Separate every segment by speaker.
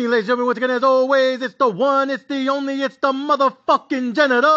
Speaker 1: evening, ladies and gentlemen. Once again, as always, it's the one, it's the only, it's the motherfucking genital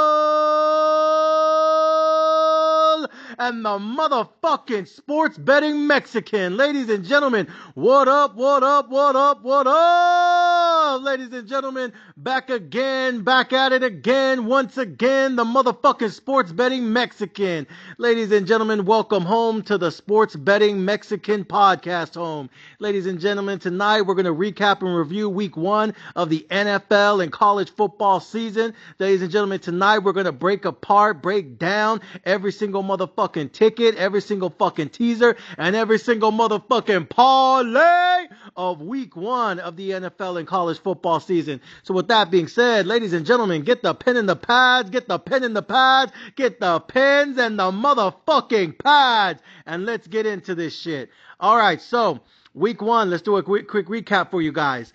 Speaker 1: and the motherfucking sports betting Mexican. Ladies and gentlemen, what up, what up, what up, what up? Ladies and gentlemen, back again, back at it again, once again, the motherfucking sports betting Mexican. Ladies and gentlemen, welcome home to the Sports Betting Mexican podcast home. Ladies and gentlemen, tonight we're going to recap and review week 1 of the NFL and college football season. Ladies and gentlemen, tonight we're going to break down every single motherfucking ticket, every single fucking teaser, and every single motherfucking parlay of week 1 of the NFL and college football season. So with that being said, ladies and gentlemen, get the pen and the pads, get the pen and the pads, get the pens and the motherfucking pads, and let's get into this shit. All right, so week 1, let's do a quick recap for you guys.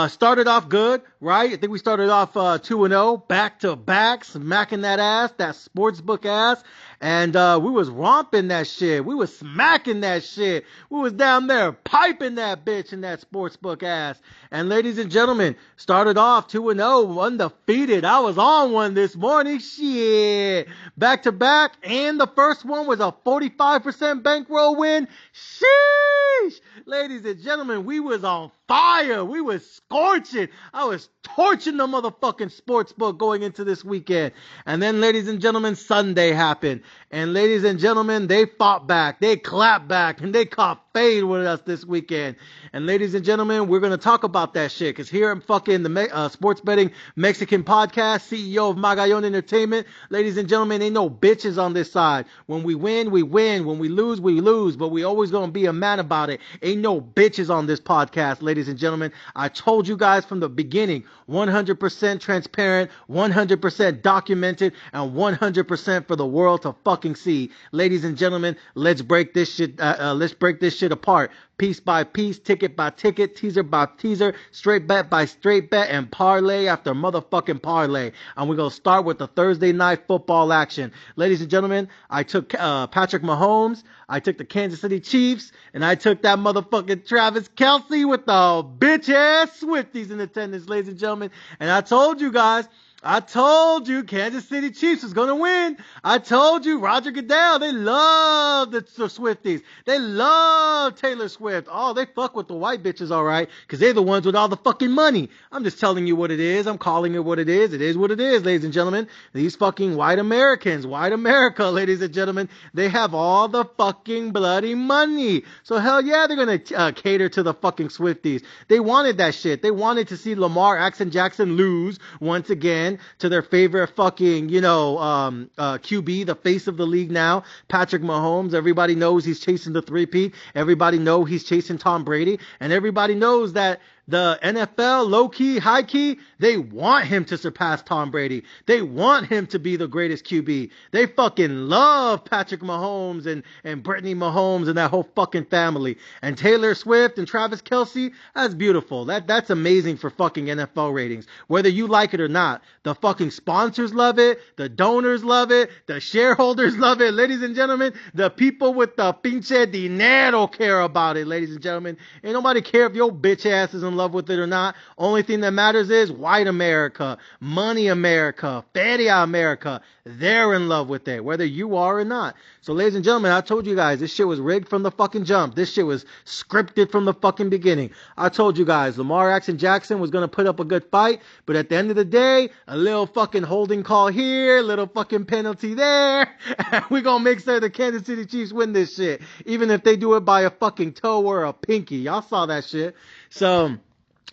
Speaker 1: Started off good, right? I think we started off 2-0, back to back, smacking that ass, that sportsbook ass. And we was romping that shit. We was smacking that shit. We was down there piping that bitch in that sportsbook ass. And ladies and gentlemen, started off 2-0, undefeated. I was on one this morning. Shit. Back to back. And the first one was a 45% bankroll win. Sheesh. Ladies and gentlemen, we was on fire. We was scorching. I was torching the motherfucking sportsbook going into this weekend. And then, ladies and gentlemen, Sunday happened. And ladies and gentlemen, they fought back. They clapped back. And they caught fade with us this weekend. And ladies and gentlemen, we're going to talk about that shit. Because here I'm fucking the Sports Betting Mexican Podcast, CEO of Magallon Entertainment. Ladies and gentlemen, ain't no bitches on this side. When we win, we win. When we lose, we lose. But we always going to be a man about it. Ain't no bitches on this podcast, ladies and gentlemen. I told you guys from the beginning, 100% transparent, 100% documented, and 100% for the world to fucking see. Ladies and gentlemen, let's break this shit apart. Piece by piece, ticket by ticket, teaser by teaser, straight bet by straight bet, and parlay after motherfucking parlay. And we're going to start with the Thursday night football action. Ladies and gentlemen, I took Patrick Mahomes, I took the Kansas City Chiefs, and I took that motherfucking Travis Kelce with the bitch-ass Swifties in attendance, ladies and gentlemen. And I told you guys, Kansas City Chiefs was going to win. I told you Roger Goodell, they love the Swifties. They love Taylor Swift. Oh, they fuck with the white bitches, all right, because they're the ones with all the fucking money. I'm just telling you what it is. I'm calling it what it is. It is what it is, ladies and gentlemen. These fucking white Americans, white America, ladies and gentlemen, they have all the fucking bloody money. So hell yeah, they're going to cater to the fucking Swifties. They wanted that shit. They wanted to see Lamar Jackson lose once again to their favorite fucking, QB, the face of the league now, Patrick Mahomes. Everybody knows he's chasing the three-peat. Everybody knows he's chasing Tom Brady. And everybody knows that the NFL, low-key, high-key, they want him to surpass Tom Brady. They want him to be the greatest QB. They fucking love Patrick Mahomes and Brittany Mahomes and that whole fucking family. And Taylor Swift and Travis Kelce, that's beautiful. That's amazing for fucking NFL ratings. Whether you like it or not, the fucking sponsors love it, the donors love it, the shareholders love it. Ladies and gentlemen, the people with the pinche dinero care about it, ladies and gentlemen. Ain't nobody care if your bitch ass is in love with it or not. Only thing that matters is white America, money America, feria America. They're in love with it, whether you are or not. So ladies and gentlemen, I told you guys, this shit was rigged from the fucking jump. This shit was scripted from the fucking beginning. I told you guys, Lamar Jackson was going to put up a good fight, but at the end of the day, a little fucking holding call here, little fucking penalty there, and we're going to make sure the Kansas City Chiefs win this shit, even if they do it by a fucking toe or a pinky. Y'all saw that shit. So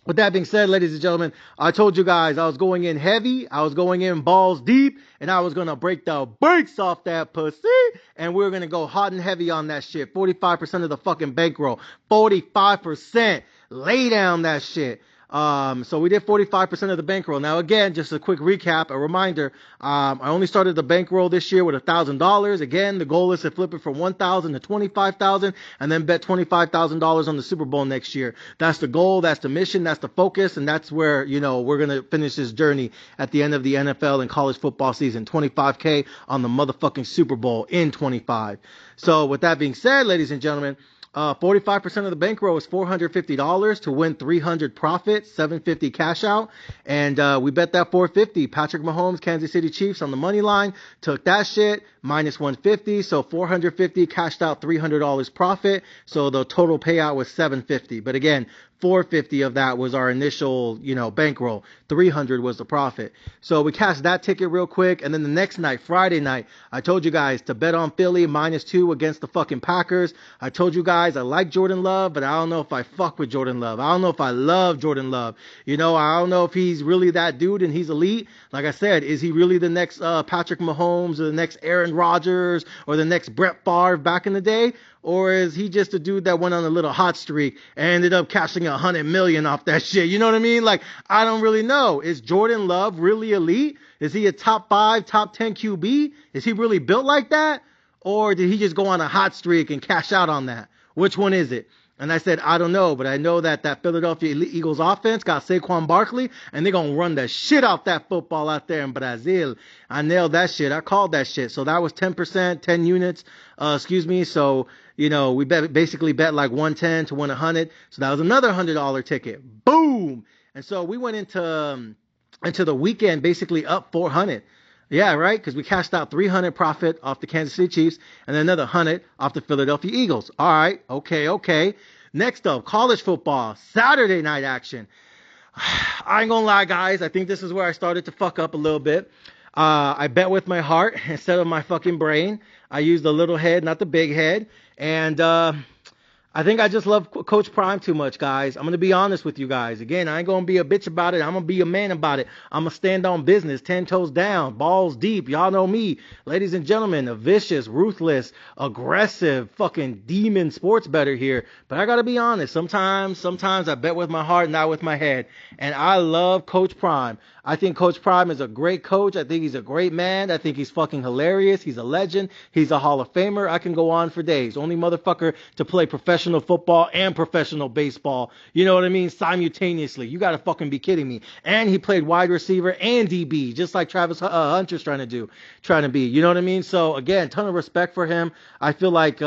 Speaker 1: with that being said, ladies and gentlemen, I told you guys I was going in heavy, I was going in balls deep, and I was going to break the brakes off that pussy, and we were going to go hot and heavy on that shit. 45% of the fucking bankroll. 45%. Lay down that shit. So we did 45% of the bankroll. Now again, just a quick recap, a reminder, I only started the bankroll this year with $1,000. Again, the goal is to flip it from $1,000 to $25,000 and then bet $25,000 on the Super Bowl next year. That's the goal, that's the mission, that's the focus, and that's where, we're going to finish this journey at the end of the NFL and college football season. 25K on the motherfucking Super Bowl in 25. So with that being said, ladies and gentlemen, 45% of the bankroll is $450 to win 300 profit, $750 cash out. And we bet that $450. Patrick Mahomes, Kansas City Chiefs on the money line. Took that shit, minus $150. So $450 cashed out $300 profit. So the total payout was $750. But again, $450 of that was our initial, bankroll. $300 was the profit. So we cashed that ticket real quick. And then the next night, Friday night, I told you guys to bet on Philly -2 against the fucking Packers. I told you guys I like Jordan Love, but I don't know if I fuck with Jordan Love. I don't know if I love Jordan Love. I don't know if he's really that dude and he's elite. Like I said, is he really the next Patrick Mahomes or the next Aaron Rodgers or the next Brett Favre back in the day? Or is he just a dude that went on a little hot streak and ended up cashing $100 million off that shit? You know what I mean? Like, I don't really know. Is Jordan Love really elite? Is he a top 5, top 10 QB? Is he really built like that? Or did he just go on a hot streak and cash out on that? Which one is it? And I said, I don't know, but I know that Philadelphia Eagles offense got Saquon Barkley, and they're going to run the shit out that football out there in Brazil. I nailed that shit. I called that shit. So that was 10%, 10 units, So, we basically bet like 110 to win 100. So that was another $100 ticket. Boom. And so we went into the weekend basically up 400. Yeah, right? Because we cashed out 300 profit off the Kansas City Chiefs and then another 100 off the Philadelphia Eagles. All right. Okay. Next up, college football, Saturday night action. I ain't gonna lie, guys. I think this is where I started to fuck up a little bit. I bet with my heart instead of my fucking brain. I used the little head, not the big head. And I think I just love Coach Prime too much, guys. I'm going to be honest with you guys. Again, I ain't going to be a bitch about it. I'm going to be a man about it. I'm going to stand on business, 10 toes down, balls deep. Y'all know me. Ladies and gentlemen, a vicious, ruthless, aggressive, fucking demon sports bettor here. But I got to be honest. Sometimes I bet with my heart, not with my head. And I love Coach Prime. I think Coach Prime is a great coach. I think he's a great man. I think he's fucking hilarious. He's a legend. He's a Hall of Famer. I can go on for days. Only motherfucker to play professional football and professional baseball. You know what I mean? Simultaneously. You gotta fucking be kidding me. And he played wide receiver and DB, just like Travis Hunter's trying to be. You know what I mean? So again, ton of respect for him. I feel like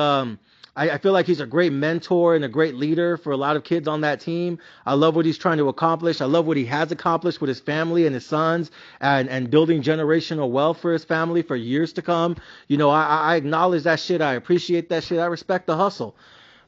Speaker 1: I feel like he's a great mentor and a great leader for a lot of kids on that team. I love what he's trying to accomplish. I love what he has accomplished with his family and his sons and building generational wealth for his family for years to come. I acknowledge that shit. I appreciate that shit. I respect the hustle.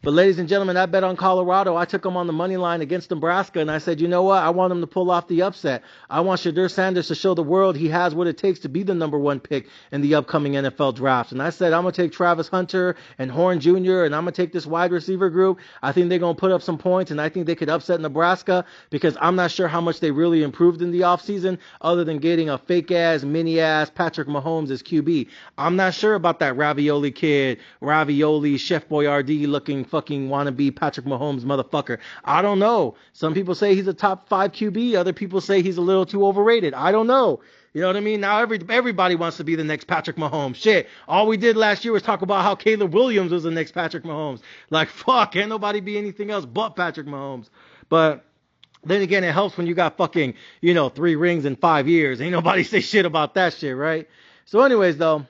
Speaker 1: But ladies and gentlemen, I bet on Colorado. I took them on the money line against Nebraska, and I said, you know what? I want them to pull off the upset. I want Shedeur Sanders to show the world he has what it takes to be the number 1 pick in the upcoming NFL draft. And I said, I'm going to take Travis Hunter and Horn Jr., and I'm going to take this wide receiver group. I think they're going to put up some points, and I think they could upset Nebraska because I'm not sure how much they really improved in the offseason other than getting a fake-ass, mini-ass Patrick Mahomes as QB. I'm not sure about that Ravioli kid, Chef Boyardee looking fucking wannabe Patrick Mahomes motherfucker. I don't know. Some people say he's a top 5 QB. Other people say he's a little too overrated. I don't know. You know what I mean? Now everybody wants to be the next Patrick Mahomes. Shit. All we did last year was talk about how Caleb Williams was the next Patrick Mahomes. Like, fuck, can't nobody be anything else but Patrick Mahomes. But then again, it helps when you got fucking, 3 rings in 5 years. Ain't nobody say shit about that shit, right? So anyways, though,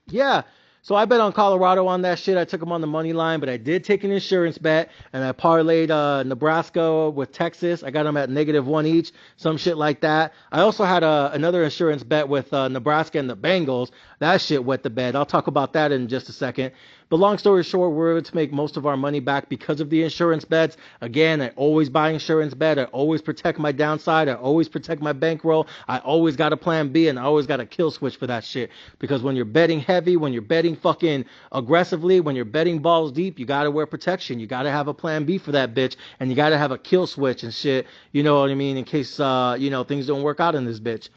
Speaker 1: yeah. So I bet on Colorado on that shit. I took them on the money line, but I did take an insurance bet, and I parlayed Nebraska with Texas. I got them at -1 each, some shit like that. I also had another insurance bet with Nebraska and the Bengals. That shit wet the bed. I'll talk about that in just a second. But long story short, we're able to make most of our money back because of the insurance bets. Again, I always buy insurance bet. I always protect my downside. I always protect my bankroll. I always got a plan B, and I always got a kill switch for that shit. Because when you're betting heavy, when you're betting fucking aggressively, when you're betting balls deep, you got to wear protection. You got to have a plan B for that bitch, and you got to have a kill switch and shit. You know what I mean? In case, things don't work out in this bitch.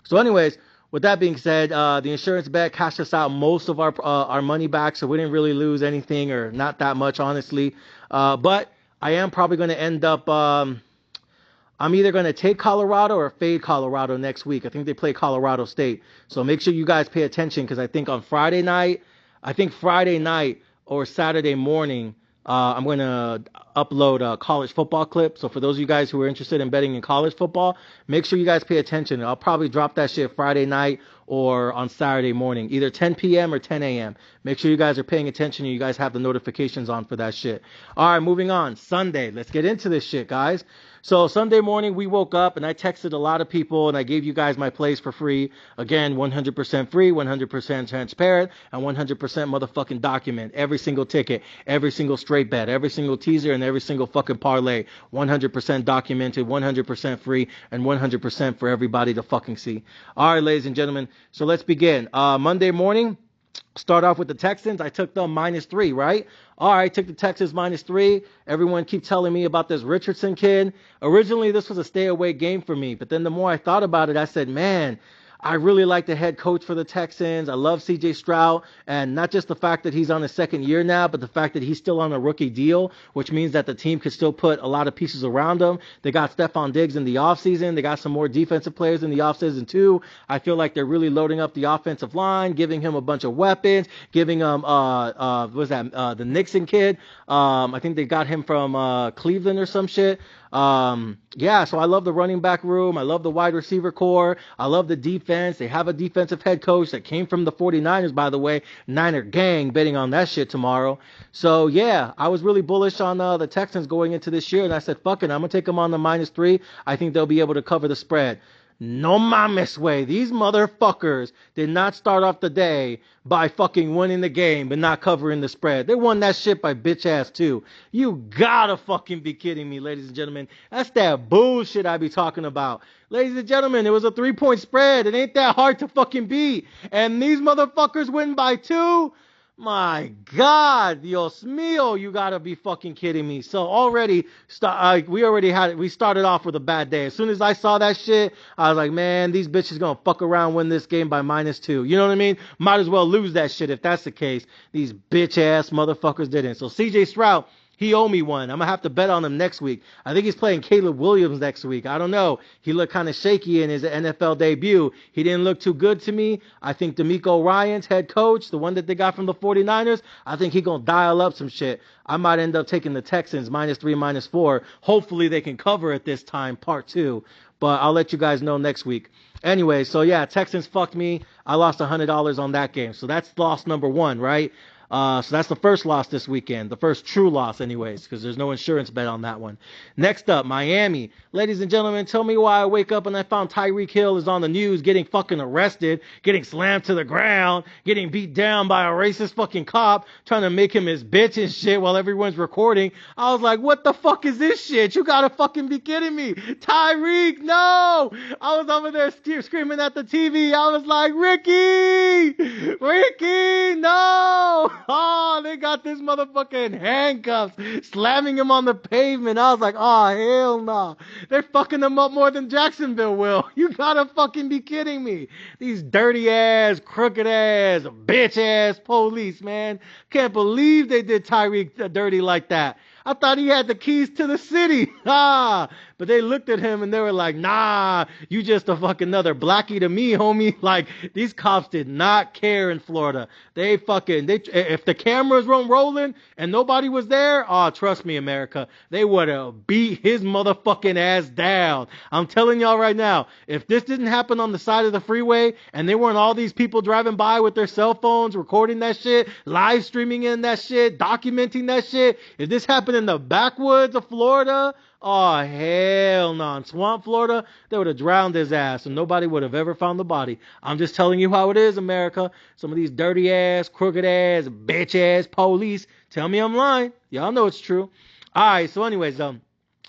Speaker 1: So anyways, with that being said, the insurance bet cashed us out most of our money back, so we didn't really lose anything, or not that much, honestly. But I am probably going to end up, I'm either going to take Colorado or fade Colorado next week. I think they play Colorado State. So make sure you guys pay attention, because I think Friday night or Saturday morning, I'm going to upload a college football clip. So for those of you guys who are interested in betting in college football, make sure you guys pay attention. I'll probably drop that shit Friday night or on Saturday morning, either 10 p.m. or 10 a.m. Make sure you guys are paying attention and you guys have the notifications on for that shit. All right, moving on. Sunday. Let's get into this shit, guys. So Sunday morning, we woke up and I texted a lot of people and I gave you guys my plays for free. Again, 100% free, 100% transparent, and 100% motherfucking document. Every single ticket, every single straight bet, every single teaser, and every single fucking parlay. 100% documented, 100% free, and 100% for everybody to fucking see. All right, ladies and gentlemen. So let's begin. Monday morning, start off with the Texans. I took them -3, right? All right, took the Texans -3. Everyone keep telling me about this Richardson kid. Originally, this was a stay-away game for me, but then the more I thought about it, I said, man, I really like the head coach for the Texans. I love C.J. Stroud, and not just the fact that he's on his second year now, but the fact that he's still on a rookie deal, which means that the team could still put a lot of pieces around him. They got Stephon Diggs in the offseason. They got some more defensive players in the offseason too. I feel like they're really loading up the offensive line, giving him a bunch of weapons, giving him the Nixon kid. I think they got him from Cleveland or some shit. Yeah, so I love the running back room. I love the wide receiver core. I love the defense. They have a defensive head coach that came from the 49ers, by the way. Niner gang, betting on that shit tomorrow. So yeah, I was really bullish on the Texans going into this year, and I said, fuck it, I'm gonna take them on the -3. I think they'll be able to cover the spread. No mames way. These motherfuckers did not start off the day by fucking winning the game but not covering the spread. They won that shit by bitch ass too. You gotta fucking be kidding me, ladies and gentlemen. That's that bullshit I be talking about. Ladies and gentlemen, it was a 3-point spread. It ain't that hard to fucking beat. And these motherfuckers win by 2? My God, Dios mío, you gotta be fucking kidding me. So already, we started off with a bad day. As soon as I saw that shit, I was like, man, these bitches gonna fuck around, win this game by -2. You know what I mean? Might as well lose that shit if that's the case. These bitch ass motherfuckers didn't. So CJ Stroud, he owe me one. I'm going to have to bet on him next week. I think he's playing Caleb Williams next week. I don't know. He looked kind of shaky in his NFL debut. He didn't look too good to me. I think DeMeco Ryans, head coach, the one that they got from the 49ers, I think he's going to dial up some shit. I might end up taking the Texans -3, -4. Hopefully they can cover it this time, part 2. But I'll let you guys know next week. Anyway, so yeah, Texans fucked me. I lost $100 on that game. So that's loss number 1, right? So that's the first loss this weekend. The first true loss anyways, because there's no insurance bet on that one. Next up, Miami. Ladies and gentlemen, tell me why I wake up and I found Tyreek Hill is on the news getting fucking arrested, getting slammed to the ground, getting beat down by a racist fucking cop, trying to make him his bitch and shit while everyone's recording. I was like, what the fuck is this shit? You gotta fucking be kidding me. Tyreek, no! I was over there screaming at the TV. I was like, Ricky, no! Oh, they got this motherfucker in handcuffs, slamming him on the pavement. I was like, oh, hell no. They're fucking him up more than Jacksonville will. You gotta fucking be kidding me. These dirty ass, crooked ass, bitch ass police, man. Can't believe they did Tyreek dirty like that. I thought he had the keys to the city. But they looked at him and they were like, nah, you just a fucking another blackie to me, homie. Like, these cops did not care in Florida. If the cameras weren't rolling and nobody was there, trust me, America, they would have beat his motherfucking ass down. I'm telling y'all right now, if this didn't happen on the side of the freeway and there weren't all these people driving by with their cell phones, recording that shit, live streaming in that shit, documenting that shit, if this happened in the backwoods of Florida, oh, hell no. In Swamp, Florida, they would have drowned his ass and nobody would have ever found the body. I'm just telling you how it is, America. Some of these dirty ass, crooked ass, bitch ass police. Tell me I'm lying. Y'all know it's true. All right, so anyways,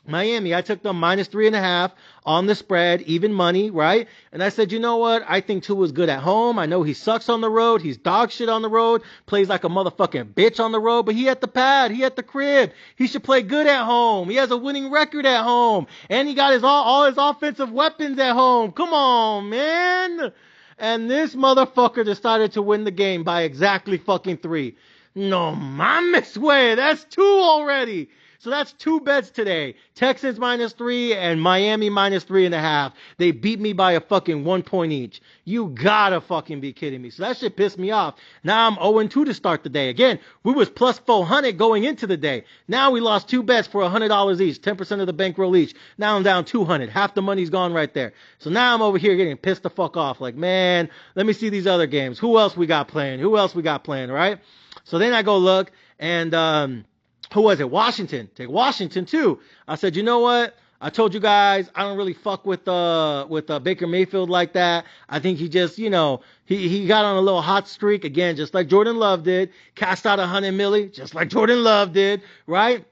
Speaker 1: Miami, I took them -3.5 on the spread, even money, right? And I said, you know what? I think Tua is good at home. I know he sucks on the road. He's dog shit on the road, plays like a motherfucking bitch on the road, but he at the pad. He at the crib. He should play good at home. He has a winning record at home. And he got all his offensive weapons at home. Come on, man. And this motherfucker decided to win the game by exactly fucking 3. No mames way. That's 2 already. So that's 2 bets today. Texans -3 and Miami -3.5. They beat me by a fucking 1 point each. You gotta fucking be kidding me. So that shit pissed me off. Now I'm 0-2 to start the day. Again, we was plus 400 going into the day. Now we lost 2 bets for $100 each, 10% of the bankroll each. Now I'm down 200. Half the money's gone right there. So now I'm over here getting pissed the fuck off. Like, man, let me see these other games. Who else we got playing? Right? So then I go look, and who was it? Washington. Take Washington too. I said, you know what? I told you guys I don't really fuck with Baker Mayfield like that. I think he just, he got on a little hot streak again, just like Jordan Love did. Cast out 100 milli, just like Jordan Love did, right?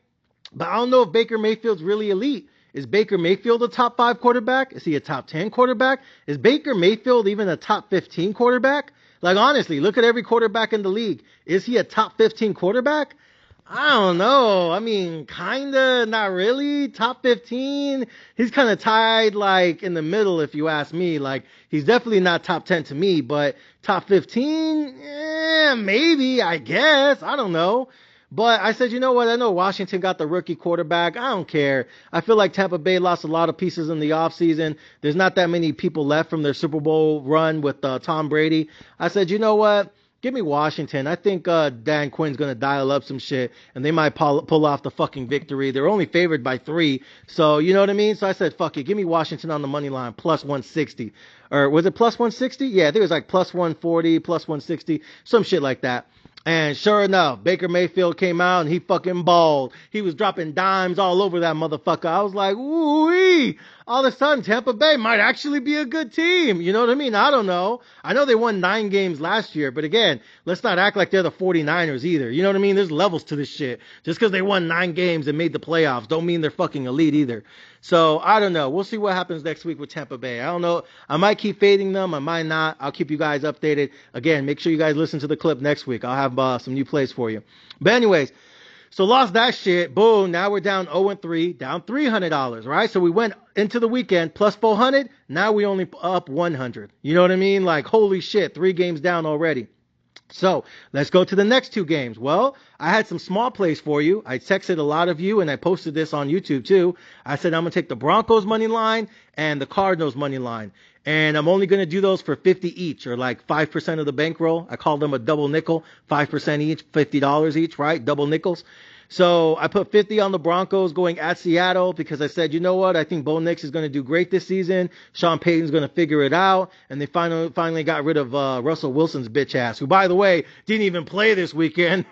Speaker 1: But I don't know if Baker Mayfield's really elite. Is Baker Mayfield a top 5 quarterback? Is he a top 10 quarterback? Is Baker Mayfield even a top 15 quarterback? Like, honestly, look at every quarterback in the league. Is he a top 15 quarterback? I don't know. I mean, kinda, not really. Top 15. He's kind of tied, like, in the middle, if you ask me. Like, he's definitely not top 10 to me, but top 15? Maybe, I guess. I don't know. But I said, you know what? I know Washington got the rookie quarterback. I don't care. I feel like Tampa Bay lost a lot of pieces in the offseason. There's not that many people left from their Super Bowl run with Tom Brady. I said, you know what? Give me Washington. I think Dan Quinn's going to dial up some shit, and they might pull off the fucking victory. They're only favored by 3. So, you know what I mean? So I said, fuck it. Give me Washington on the money line, plus 160. Or was it plus 160? Yeah, I think it was like plus 140, plus 160, some shit like that. And sure enough, Baker Mayfield came out and he fucking balled. He was dropping dimes all over that motherfucker. I was like, ooh-wee. All of a sudden, Tampa Bay might actually be a good team. You know what I mean? I don't know. I know they won 9 games last year, but again, let's not act like they're the 49ers either. You know what I mean? There's levels to this shit. Just because they won 9 games and made the playoffs don't mean they're fucking elite either. So, I don't know. We'll see what happens next week with Tampa Bay. I don't know. I might keep fading them. I might not. I'll keep you guys updated. Again, make sure you guys listen to the clip next week. I'll have some new plays for you. But anyways, so lost that shit. Boom. Now we're down 0-3, down $300, right? So we went into the weekend plus 400. Now we only up 100. You know what I mean? Like, holy shit, 3 games down already. So let's go to the next 2 games. Well, I had some small plays for you. I texted a lot of you and I posted this on YouTube too. I said I'm going to take the Broncos money line and the Cardinals money line. And I'm only going to do those for 50 each, or like 5% of the bankroll. I call them a double nickel, 5% each, $50 each, right? Double nickels. So I put 50 on the Broncos going at Seattle because I said, you know what? I think Bo Nix is going to do great this season. Sean Payton's going to figure it out. And they finally got rid of Russell Wilson's bitch ass, who, by the way, didn't even play this weekend.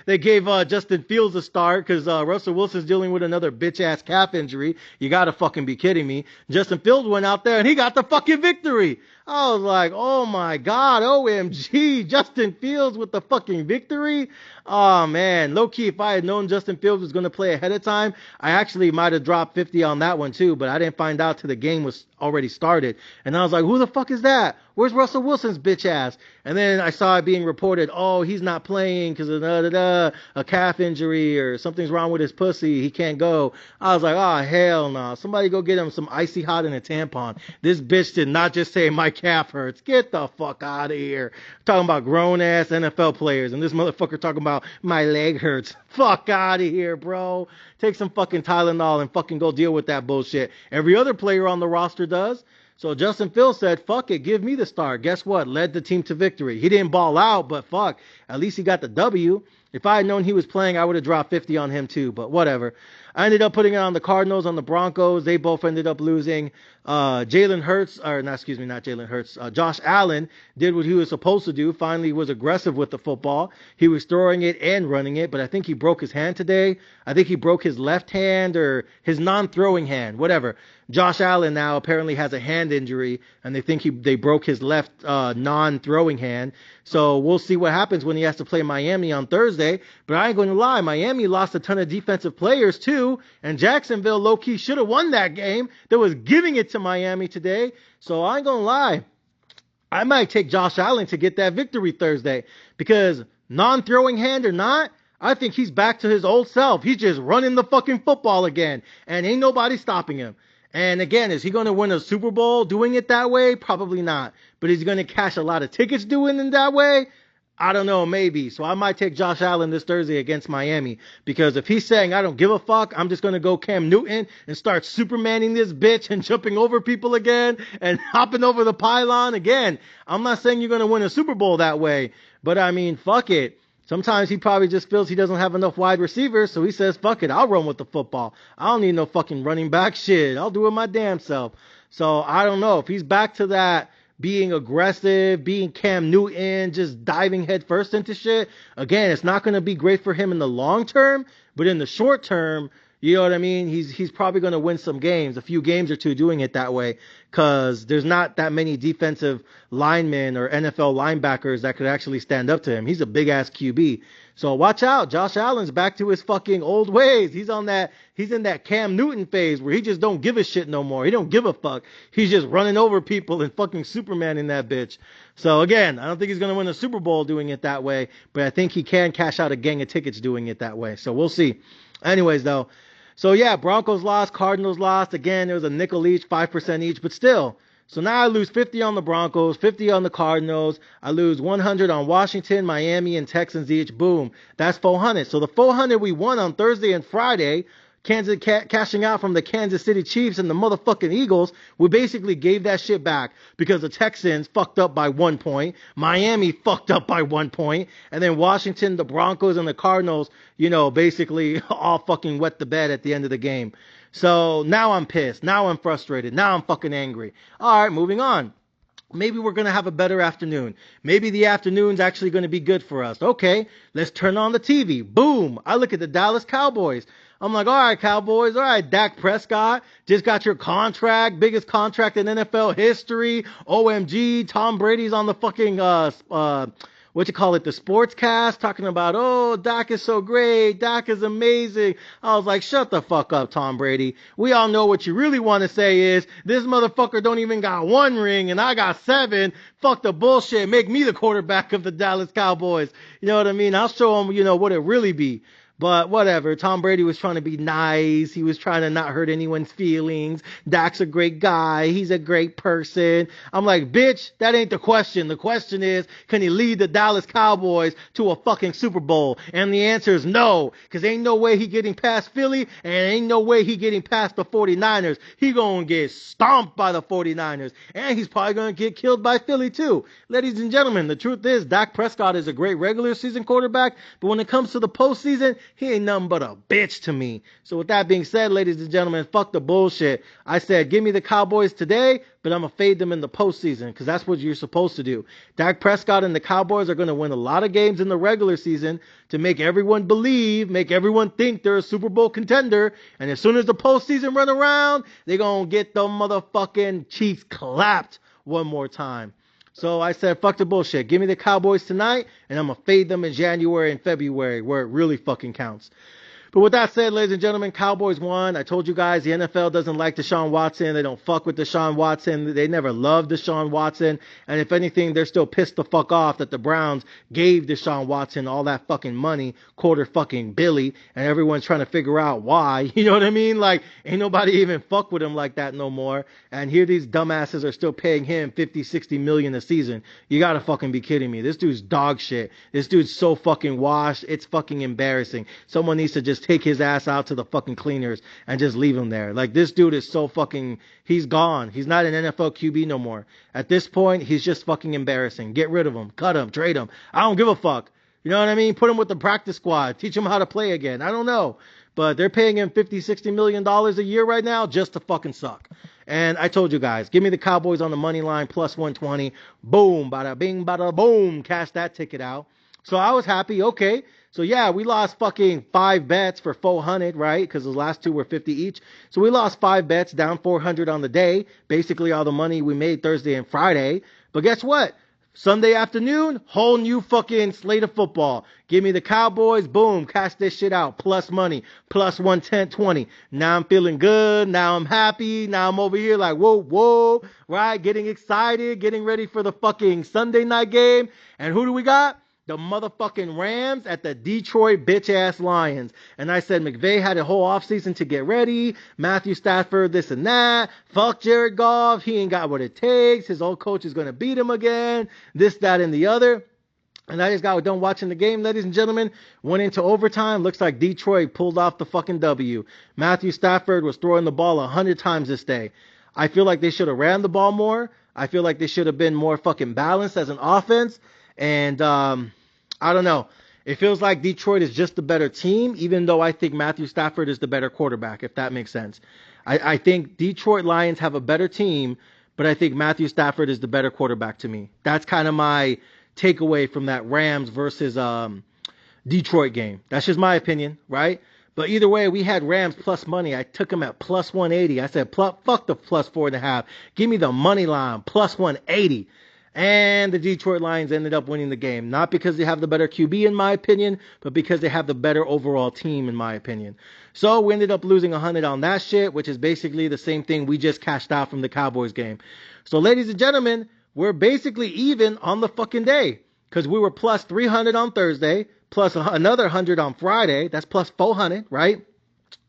Speaker 1: They gave Justin Fields a start because Russell Wilson's dealing with another bitch ass calf injury. You got to fucking be kidding me. Justin Fields went out there and he got the fucking victory. I was like, oh my God, OMG, Justin Fields with the fucking victory. Oh man, low key, if I had known Justin Fields was going to play ahead of time, I actually might have dropped 50 on that one too, but I didn't find out till the game was already started. And I was like, who the fuck is that? Where's Russell Wilson's bitch ass? And then I saw it being reported, oh, he's not playing because of a calf injury or something's wrong with his pussy. He can't go. I was like, oh, hell no. Somebody go get him some icy hot and a tampon. This bitch did not just say my calf hurts. Get the fuck out of here. Talking about grown ass NFL players and this motherfucker talking about my leg hurts. Fuck out of here, bro. Take some fucking Tylenol and fucking go deal with that bullshit. Every other player on the roster does. So Justin Fields said, fuck it, give me the start. Guess what? Led the team to victory. He didn't ball out, but fuck, at least he got the W. If I had known he was playing, I would have dropped 50 on him too, but whatever. I ended up putting it on the Cardinals, on the Broncos. They both ended up losing. Josh Allen did what he was supposed to do. Finally was aggressive with the football. He was throwing it and running it, but I think he broke his hand today. I think he broke his left hand or his non-throwing hand, whatever. Josh Allen now apparently has a hand injury, and they think they broke his left non-throwing hand. So we'll see what happens when he has to play Miami on Thursday. But I ain't going to lie, Miami lost a ton of defensive players too, and Jacksonville low-key should have won that game. They was giving it to Miami today. So I ain't going to lie, I might take Josh Allen to get that victory Thursday, because non-throwing hand or not, I think he's back to his old self. He's just running the fucking football again, and ain't nobody stopping him. And again, is he going to win a Super Bowl doing it that way? Probably not. But is he going to cash a lot of tickets doing it that way? I don't know, maybe. So I might take Josh Allen this Thursday against Miami because if he's saying I don't give a fuck, I'm just gonna go Cam Newton and start Supermaning this bitch and jumping over people again and hopping over the pylon again. I'm not saying you're gonna win a Super Bowl that way, but I mean, fuck it. Sometimes he probably just feels he doesn't have enough wide receivers, so he says, fuck it, I'll run with the football. I don't need no fucking running back shit. I'll do it my damn self. So I don't know if he's back to that being aggressive, being Cam Newton, just diving headfirst into shit. Again, it's not going to be great for him in the long term, but in the short term, you know what I mean? He's probably going to win some games, a few games or two doing it that way, because there's not that many defensive linemen or NFL linebackers that could actually stand up to him. He's a big ass QB. So watch out. Josh Allen's back to his fucking old ways. He's in that Cam Newton phase where he just don't give a shit no more. He don't give a fuck. He's just running over people and fucking Superman in that bitch. So again, I don't think he's going to win a Super Bowl doing it that way, but I think he can cash out a gang of tickets doing it that way. So we'll see. Anyways, though. So yeah, Broncos lost, Cardinals lost. Again, there was a nickel each, 5% each, but still. So now I lose 50 on the Broncos, 50 on the Cardinals. I lose 100 on Washington, Miami, and Texans each. Boom. That's 400. So the 400 we won on Thursday and Friday, Kansas cashing out from the Kansas City Chiefs and the motherfucking Eagles, we basically gave that shit back because the Texans fucked up by 1 point, Miami fucked up by 1 point, and then Washington, the Broncos, and the Cardinals, you know, basically all fucking wet the bed at the end of the game. So now I'm pissed. Now I'm frustrated. Now I'm fucking angry. All right, moving on. Maybe we're going to have a better afternoon. Maybe the afternoon's actually going to be good for us. Okay, let's turn on the TV. Boom. I look at the Dallas Cowboys. I'm like, all right, Cowboys. All right, Dak Prescott. Just got your contract. Biggest contract in NFL history. OMG. Tom Brady's on the fucking, what you call it, the sports cast, talking about, oh, Dak is so great, Dak is amazing. I was like, shut the fuck up, Tom Brady. We all know what you really want to say is, this motherfucker don't even got 1 ring and I got 7. Fuck the bullshit. Make me the quarterback of the Dallas Cowboys. You know what I mean? I'll show him, you know, what it really be. But whatever, Tom Brady was trying to be nice. He was trying to not hurt anyone's feelings. Dak's a great guy. He's a great person. I'm like, bitch, that ain't the question. The question is, can he lead the Dallas Cowboys to a fucking Super Bowl? And the answer is no, because ain't no way he getting past Philly, and ain't no way he getting past the 49ers. He gonna get stomped by the 49ers, and he's probably gonna get killed by Philly too. Ladies and gentlemen, the truth is, Dak Prescott is a great regular season quarterback, but when it comes to the postseason, he ain't nothing but a bitch to me. So with that being said, ladies and gentlemen, fuck the bullshit. I said, give me the Cowboys today, but I'm going to fade them in the postseason because that's what you're supposed to do. Dak Prescott and the Cowboys are going to win a lot of games in the regular season to make everyone believe, make everyone think they're a Super Bowl contender. And as soon as the postseason run around, they're going to get the motherfucking Chiefs clapped one more time. So I said, fuck the bullshit. Give me the Cowboys tonight, and I'm going to fade them in January and February, where it really fucking counts. But with that said, ladies and gentlemen, Cowboys won. I told you guys the NFL doesn't like Deshaun Watson. They don't fuck with Deshaun Watson. They never loved Deshaun Watson. And if anything, they're still pissed the fuck off that the Browns gave Deshaun Watson all that fucking money, quarter fucking Billy, and everyone's trying to figure out why. You know what I mean? Like, ain't nobody even fuck with him like that no more. And here these dumbasses are still paying him 50, 60 million a season. You gotta fucking be kidding me. This dude's dog shit. This dude's so fucking washed. It's fucking embarrassing. Someone needs to just take his ass out to the fucking cleaners and just leave him there. Like, this dude is so fucking, he's gone. He's not an NFL QB no more. At this point, he's just fucking embarrassing. Get rid of him. Cut him. Trade him. I don't give a fuck. You know what I mean? Put him with the practice squad. Teach him how to play again. I don't know. But they're paying him $50, $60 million a year right now just to fucking suck. And I told you guys, give me the Cowboys on the money line, plus 120. Boom, bada bing, bada boom. Cash that ticket out. So I was happy. Okay. So yeah, we lost fucking 5 bets for 400, right? Because the last 2 were 50 each. So we lost 5 bets, down 400 on the day. Basically all the money we made Thursday and Friday. But guess what? Sunday afternoon, whole new fucking slate of football. Give me the Cowboys, boom, cash this shit out, plus money, plus 110, 20. Now I'm feeling good, now I'm happy, now I'm over here like, whoa, right? Getting excited, getting ready for the fucking Sunday night game. And who do we got? The motherfucking Rams at the Detroit bitch-ass Lions. And I said McVay had a whole offseason to get ready. Matthew Stafford, this and that. Fuck Jared Goff. He ain't got what it takes. His old coach is going to beat him again. This, that, and the other. And I just got done watching the game, ladies and gentlemen. Went into overtime. Looks like Detroit pulled off the fucking W. Matthew Stafford was throwing the ball 100 times this day. I feel like they should have ran the ball more. I feel like they should have been more fucking balanced as an offense. And I don't know. It feels like Detroit is just the better team, even though I think Matthew Stafford is the better quarterback, if that makes sense. I think Detroit Lions have a better team, but I think Matthew Stafford is the better quarterback to me. That's kind of my takeaway from that Rams versus Detroit game. That's just my opinion, right? But either way, we had Rams plus money. I took them at plus 180. I said, fuck the plus 4.5. Give me the money line, plus 180. And the Detroit Lions ended up winning the game. Not because they have the better QB, in my opinion, but because they have the better overall team, in my opinion. So we ended up losing 100 on that shit, which is basically the same thing we just cashed out from the Cowboys game. So, ladies and gentlemen, we're basically even on the fucking day. Because we were plus 300 on Thursday, plus another 100 on Friday. That's plus 400, right?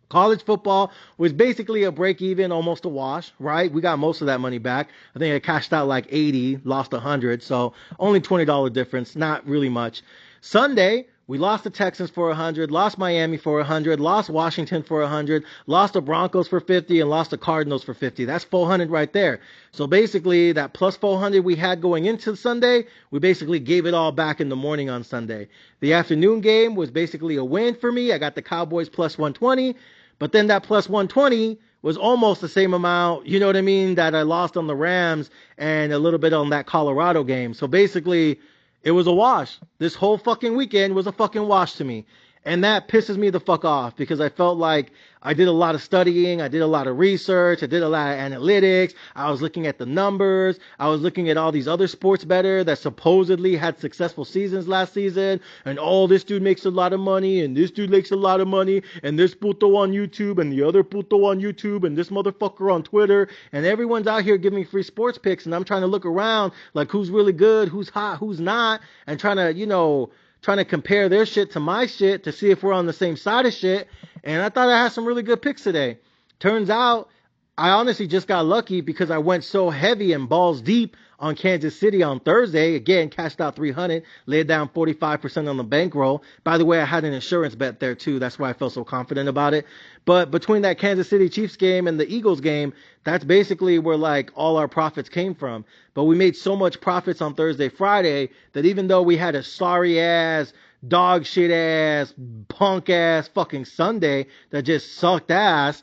Speaker 1: College football was basically a break even, almost a wash, right? We got most of that money back. I think I cashed out like 80, lost 100, so only $20 difference, not really much. Sunday, we lost the Texans for 100, lost Miami for 100, lost Washington for 100, lost the Broncos for 50, and lost the Cardinals for 50. That's 400 right there. So basically, that plus 400 we had going into Sunday, we basically gave it all back in the morning on Sunday. The afternoon game was basically a win for me. I got the Cowboys plus 120, but then that plus 120 was almost the same amount, you know what I mean, that I lost on the Rams and a little bit on that Colorado game. So basically, it was a wash. This whole fucking weekend was a fucking wash to me. And that pisses me the fuck off because I felt like I did a lot of studying. I did a lot of research. I did a lot of analytics. I was looking at the numbers. I was looking at all these other sports better that supposedly had successful seasons last season. And oh, this dude makes a lot of money and this dude makes a lot of money and this puto on YouTube and the other puto on YouTube and this motherfucker on Twitter. And everyone's out here giving free sports picks. And I'm trying to look around like who's really good, who's hot, who's not, and trying to compare their shit to my shit to see if we're on the same side of shit. And I thought I had some really good picks today. Turns out, I honestly just got lucky because I went so heavy and balls deep on Kansas City on Thursday. Again, cashed out 300, laid down 45% on the bankroll. By the way, I had an insurance bet there too. That's why I felt so confident about it. But between that Kansas City Chiefs game and the Eagles game, that's basically where like all our profits came from. But we made so much profits on Thursday, Friday that even though we had a sorry ass, dog shit ass, punk ass fucking Sunday that just sucked ass,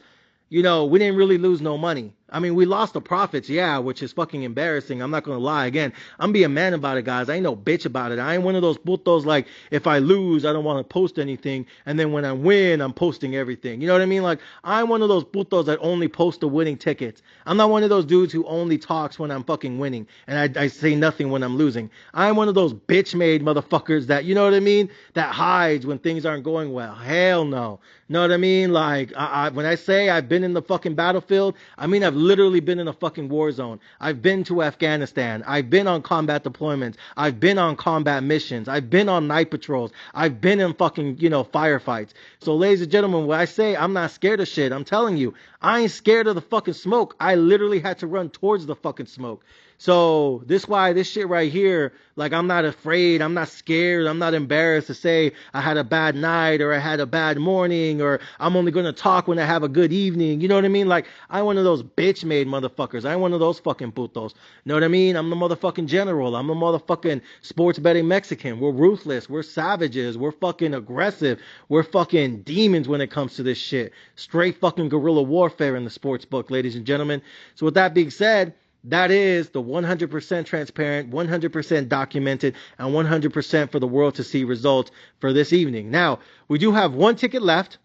Speaker 1: we didn't really lose no money. I mean, we lost the profits, yeah, which is fucking embarrassing. I'm not going to lie. Again, I'm being man about it, guys. I ain't no bitch about it. I ain't one of those putos like, if I lose, I don't want to post anything. And then when I win, I'm posting everything. You know what I mean? Like, I'm one of those putos that only post the winning tickets. I'm not one of those dudes who only talks when I'm fucking winning. And I say nothing when I'm losing. I'm one of those bitch-made motherfuckers that, you know what I mean? That hides when things aren't going well. Hell no. Know what I mean? Like, when I say I've been in the fucking battlefield, I mean I've literally been in a fucking war zone. I've been to Afghanistan. I've been on combat deployments. I've been on combat missions. I've been on night patrols. I've been in fucking, firefights. So, ladies and gentlemen, when I say I'm not scared of shit, I'm telling you, I ain't scared of the fucking smoke. I literally had to run towards the fucking smoke. So this shit right here, like I'm not afraid, I'm not scared, I'm not embarrassed to say I had a bad night or I had a bad morning or I'm only going to talk when I have a good evening. You know what I mean? Like I'm one of those bitch made motherfuckers. I'm one of those fucking putos. Know what I mean? I'm the motherfucking general. I'm the motherfucking sports betting Mexican. We're ruthless. We're savages. We're fucking aggressive. We're fucking demons when it comes to this shit. Straight fucking guerrilla warfare in the sports book, ladies and gentlemen. So with that being said, that is the 100% transparent, 100% documented, and 100% for the world to see results for this evening. Now, we do have one ticket left,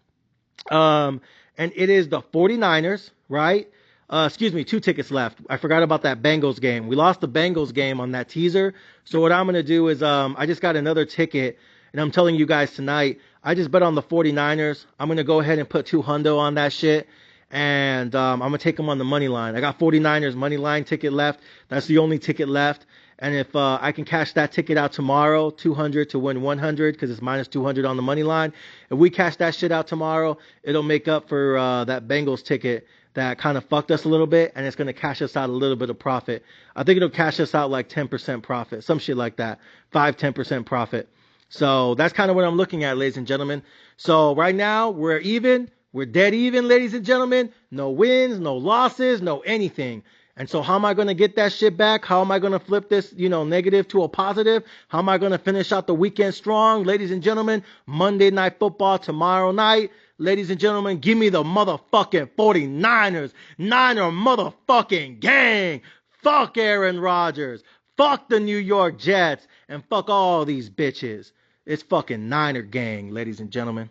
Speaker 1: and it is the 49ers, right? 2 tickets left. I forgot about that Bengals game. We lost the Bengals game on that teaser. So what I'm going to do is I just got another ticket, and I'm telling you guys tonight, I just bet on the 49ers. I'm going to go ahead and put $200 on that shit. And I'm going to take them on the money line. I got 49ers money line ticket left. That's the only ticket left. And if I can cash that ticket out tomorrow, 200 to win 100, because it's minus 200 on the money line. If we cash that shit out tomorrow, it'll make up for that Bengals ticket that kind of fucked us a little bit, and it's going to cash us out a little bit of profit. I think it'll cash us out like 10% profit, some shit like that, 5-10% profit. So that's kind of what I'm looking at, ladies and gentlemen. So right now, we're even. We're dead even, ladies and gentlemen. No wins, no losses, no anything. And so how am I going to get that shit back? How am I going to flip this, negative to a positive? How am I going to finish out the weekend strong? Ladies and gentlemen, Monday Night Football tomorrow night. Ladies and gentlemen, give me the motherfucking 49ers. Niner motherfucking gang. Fuck Aaron Rodgers. Fuck the New York Jets. And fuck all these bitches. It's fucking Niner gang, ladies and gentlemen.